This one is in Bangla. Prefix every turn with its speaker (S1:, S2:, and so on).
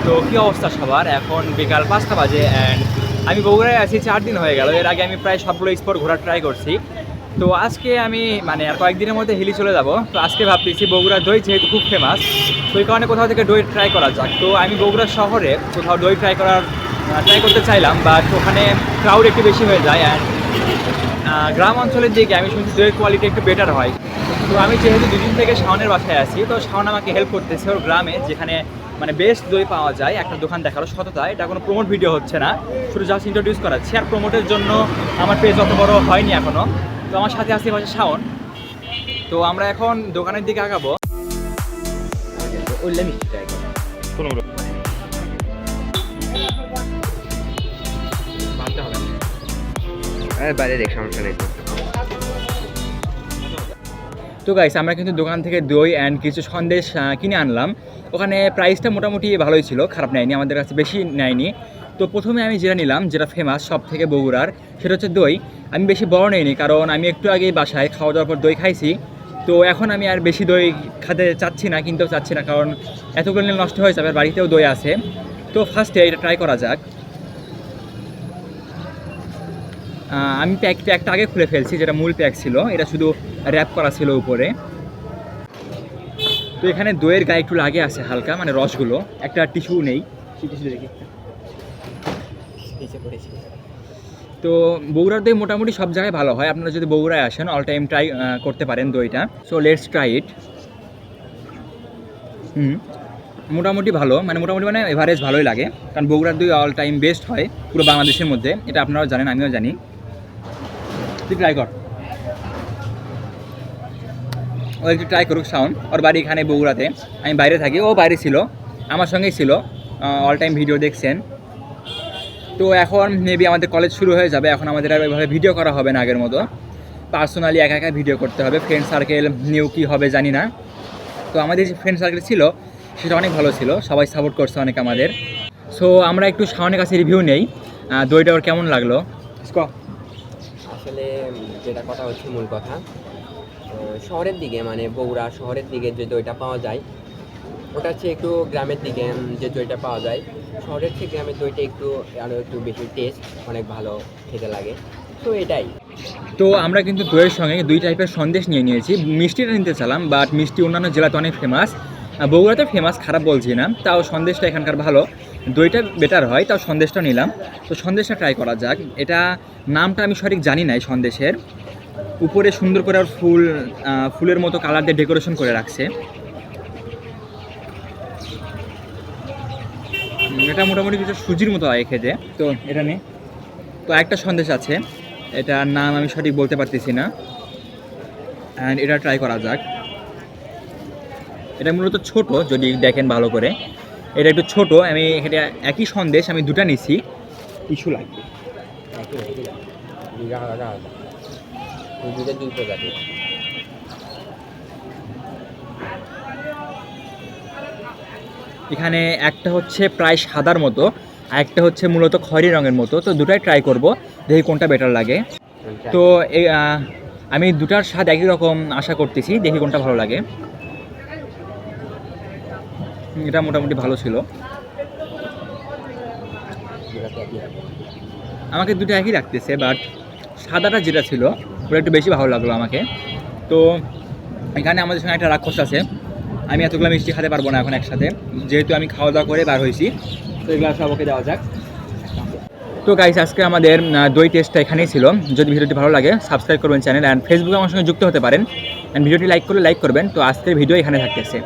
S1: তো কী অবস্থা সবার? এখন বিকাল 5টা বাজে অ্যান্ড আমি বগুড়ায় আছি 4 দিন হয়ে গেল। এর আগে আমি প্রায় সবগুলো স্পট ঘোরার ট্রাই করছি। তো আজকে আমি মানে আর কয়েকদিনের মধ্যে হিলি চলে যাব। তো আজকে ভাবতেছি বগুড়ার দই যেহেতু খুব ফেমাস, তো এই কারণে কোথাও থেকে দই ট্রাই করা যাক। তো আমি বগুড়া শহরে কোথাও দই ট্রাই করতে চাইলাম, বাট ওখানে ক্রাউড একটু বেশি হয়ে যায়। অ্যান্ড গ্রাম অঞ্চলের দিকে আমি শুনছি দইয়ের কোয়ালিটি একটু বেটার হয়। তো আমি যেহেতু দুদিন থেকে শাওনের বাসায় আছি, তো শাওন আমাকে হেল্প করতেছে ওর গ্রামে যেখানে মানে বেস্ট দই পাওয়া যায় একটা দোকান দেখালো সততা। এটা কোনো প্রমোট ভিডিও হচ্ছে না, শুধু জাস্ট ইন্ট্রোডিউস করাচ্ছি। আর প্রমোটের জন্য আমার পেজ অত বড় হয়নি এখনও। তো আমার সাথে আসছে পাশে শাওন। তো আমরা এখন দোকানের দিকে আগাবো।
S2: বাইরে দেখ, সমস্যা নেই।
S1: তো গাইস, আমরা কিন্তু দোকান থেকে দই অ্যান্ড কিছু সন্দেশ কিনে আনলাম। ওখানে প্রাইসটা মোটামুটি ভালোই ছিল, খারাপ নেয়নি, আমাদের কাছে বেশি নেয়নি। তো প্রথমে আমি যেটা নিলাম, যেটা ফেমাস সব থেকে বগুড়ার, সেটা হচ্ছে দই। আমি বেশি বড় নেইনি, কারণ আমি একটু আগেই বাসায় খাওয়া দাওয়ার পর দই খাইছি। তো এখন আমি আর বেশি দই খেতে চাচ্ছি না, কিনতেও চাচ্ছি না, কারণ এতগুলো নিলে নষ্ট হয়ে যাবে। আর বাড়িতেও দই আছে। তো ফার্স্টে এটা ট্রাই করা যাক। আমি প্যাকটা আগে খুলে ফেলছি, যেটা মূল প্যাক ছিল, এটা শুধু র্যাপ করা ছিল উপরে। তো এখানে দইয়ের গায়ে একটু লাগে আছে হালকা, মানে রসগুলো। একটা টিস্যু নেই, টিস্যু দেখি। তো বগুড়ার দই মোটামুটি সব জায়গায় ভালো হয়। আপনারা যদি বগুড়ায় আসেন অল টাইম ট্রাই করতে পারেন দইটা। So let's try it. মোটামুটি ভালো, মানে এভারেজ ভালোই লাগে, কারণ বগুড়ার দই অল টাইম বেস্ট হয় পুরো বাংলাদেশের মধ্যে। এটা আপনারাও জানেন, আমিও জানি। তুই ট্রাই কর, ও একটু ট্রাই করুক শাওন। ওর বাড়ি এখানে বগুড়াতে, আমি বাইরে থাকি, ও বাইরে ছিল, আমার সঙ্গেই ছিল, অল টাইম ভিডিও দেখছেন। তো এখন মেবি আমাদের কলেজ শুরু হয়ে যাবে, এখন আমাদের আর এভাবে ভিডিও করা হবে না আগের মতো। পার্সোনালি একা একা ভিডিও করতে হবে। ফ্রেন্ড সার্কেল নিউ কী হবে জানি না। তো আমাদের যে ফ্রেন্ড সার্কেল ছিল সেটা অনেক ভালো ছিল, সবাই সাপোর্ট করছে অনেক আমাদের। সো আমরা একটু শাওনের কাছে রিভিউ নেই, দইটা ওর কেমন লাগলো।
S2: আসলে যেটা কথা হচ্ছে, মূল কথা, শহরের দিকে মানে বগুড়া শহরের দিকে যে দইটা পাওয়া যায়, ওটা হচ্ছে একটু গ্রামের দিকে যে দইটা পাওয়া যায়, শহরের থেকে গ্রামের দইটা আরও একটু বেশি টেস্ট, অনেক ভালো খেতে লাগে। তো এটাই।
S1: তো আমরা কিন্তু দইয়ের সঙ্গে 2 টাইপের সন্দেশ নিয়ে নিয়েছি। মিষ্টিটা নিতে চালাম, বাট মিষ্টি অন্যান্য জেলাতে অনেক ফেমাস, বগুড়াতে ফেমাস, খারাপ বলছি না। তাও সন্দেশটা এখানকার ভালো, দইটা বেটার হয়, তাও সন্দেশটা নিলাম। তো সন্দেশটা ট্রাই করা যাক। এটা নামটা আমি সঠিক জানি না এই সন্দেশের। উপরে সুন্দর করে আর ফুলের মতো কালার দিয়ে ডেকোরেশন করে রাখছে। এটা মোটামুটি কিছু সুজির মতো হয় খেতে। তো এটা নেই। তো একটা সন্দেশ আছে, এটার নাম আমি সঠিক বলতে পারতেছি না, অ্যান্ড এটা ট্রাই করা যাক। এটা মূলত ছোট, যদি দেখেন ভালো করে, এটা একটু ছোট। আমি এটা একই সন্দেশ আমি 2টা নিছি, কিছু লাগবে।
S2: দুই প্রজাতি।
S1: এখানে একটা হচ্ছে প্রায় সাদার মতো, আর একটা হচ্ছে মূলত খয়েরি রঙের মতো। তো দুটাই ট্রাই করব, দেখি কোনটা বেটার লাগে। তো এই আমি দুটার স্বাদ একই রকম আশা করতেছি, দেখি কোনটা ভালো লাগে। এটা মোটামুটি ভালো ছিল, আমাকে দুটো একই লাগতেছে, বাট সাদাটা যেটা ছিল ওটা একটু বেশি ভালো লাগলো আমাকে। তো এখানে আমাদের সঙ্গে একটা রাক্ষস আছে, আমি এতগুলো মিষ্টি খেতে পারবো না এখন একসাথে, যেহেতু আমি খাওয়া দাওয়া করে বার হয়েছি। তো এগুলো সব ওকে দেওয়া যাক। তো গাইস, আজকে আমাদের দই টেস্টটা এখানেই ছিল। যদি ভিডিওটি ভালো লাগে সাবস্ক্রাইব করবেন চ্যানেল, অ্যান্ড ফেসবুকে আমার সঙ্গে যুক্ত হতে পারেন, অ্যান্ড ভিডিওটি লাইক করলে লাইক করবেন। তো আজকের ভিডিও এখানে থাকতেছে।